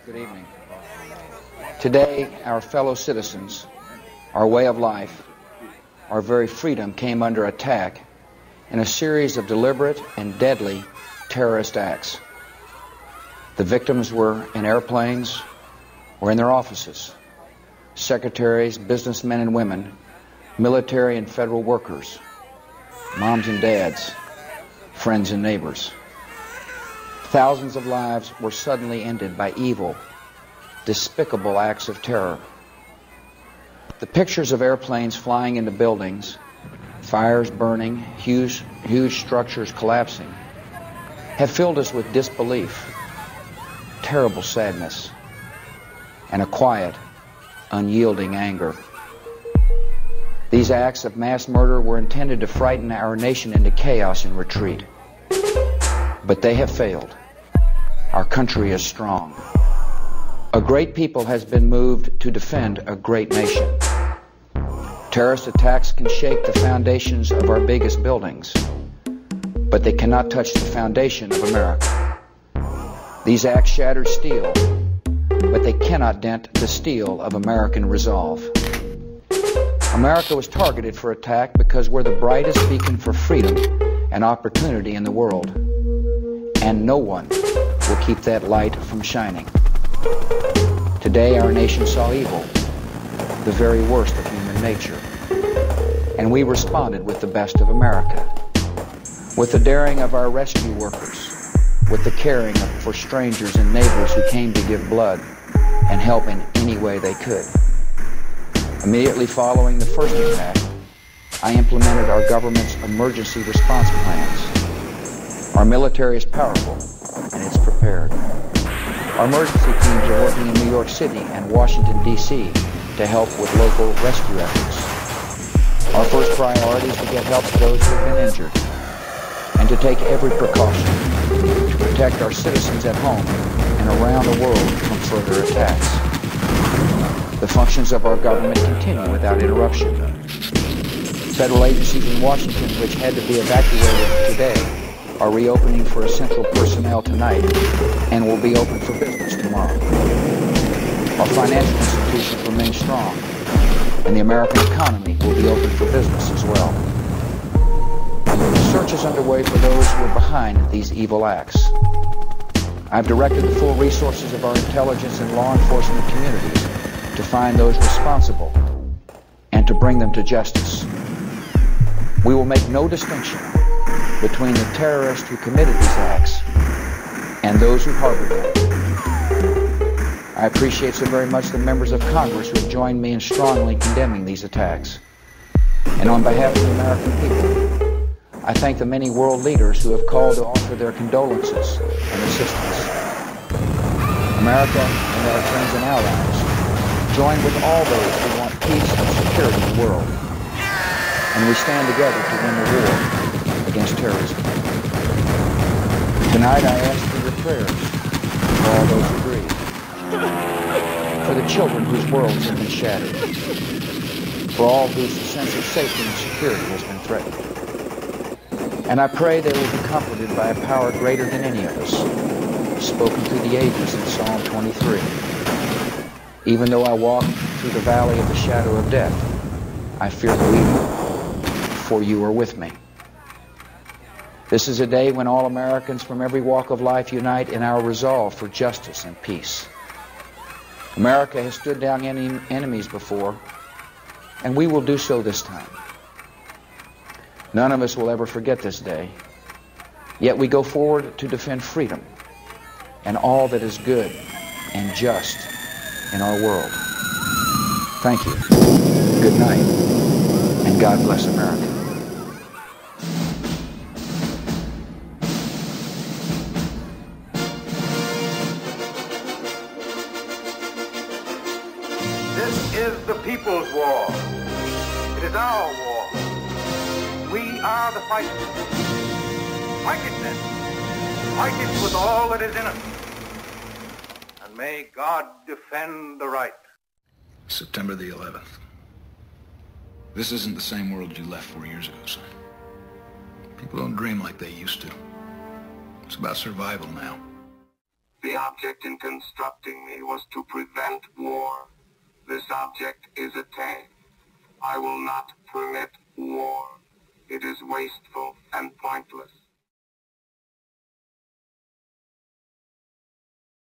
Good evening. Today, our fellow citizens, our way of life, our very freedom came under attack in a series of deliberate and deadly terrorist acts. The victims were in airplanes or in their offices. Secretaries, businessmen and women, military and federal workers, moms and dads, friends and neighbors. Thousands of lives were suddenly ended by evil, despicable acts of terror. The pictures of airplanes flying into buildings, fires burning, huge structures collapsing, have filled us with disbelief, terrible sadness, and a quiet, unyielding anger. These acts of mass murder were intended to frighten our nation into chaos and retreat. But they have failed. Our country is strong. A great people has been moved to defend a great nation. Terrorist attacks can shake the foundations of our biggest buildings, but they cannot touch the foundation of America. These acts shattered steel, but they cannot dent the steel of American resolve. America was targeted for attack because we're the brightest beacon for freedom and opportunity in the world. And no one will keep that light from shining. Today our nation saw evil, the very worst of human nature. And we responded with the best of America. With the daring of our rescue workers, with the caring for strangers and neighbors who came to give blood and help in any way they could. Immediately following the first attack, I implemented our government's emergency response plans. Our military is powerful, and it's prepared. Our emergency teams are working in New York City and Washington, D.C. to help with local rescue efforts. Our first priority is to get help to those who have been injured, and to take every precaution to protect our citizens at home and around the world from further attacks. The functions of our government continue without interruption. Federal agencies in Washington, which had to be evacuated today, are reopening for essential personnel tonight and will be open for business tomorrow. Our financial institutions remain strong, and the American economy will be open for business as well. The search is underway for those who are behind these evil acts. I've directed the full resources of our intelligence and law enforcement communities to find those responsible and to bring them to justice. We will make no distinction between the terrorists who committed these acts and those who harbored them. I appreciate so very much the members of Congress who have joined me in strongly condemning these attacks. And on behalf of the American people, I thank the many world leaders who have called to offer their condolences and assistance. America and our friends and allies join with all those who want peace and security in the world. And we stand together to win the war against terrorism. Tonight I ask for your prayers for all those who grieve, for the children whose worlds have been shattered, for all whose sense of safety and security has been threatened. And I pray they will be comforted by a power greater than any of us, spoken through the ages in Psalm 23. Even though I walk through the valley of the shadow of death, I fear no evil, for you are with me. This is a day when all Americans from every walk of life unite in our resolve for justice and peace. America has stood down enemies before, and we will do so this time. None of us will ever forget this day, yet we go forward to defend freedom and all that is good and just in our world. Thank you. Good night, and God bless America. This is the people's war. It is our war. We are the fighters. Fight it then. Fight it with all that is in us. And may God defend the right. September the 11th. This isn't the same world you left 4 years ago, son. People don't dream like they used to. It's about survival now. The object in constructing me was to prevent war. This object is attained. I will not permit war. It is wasteful and pointless.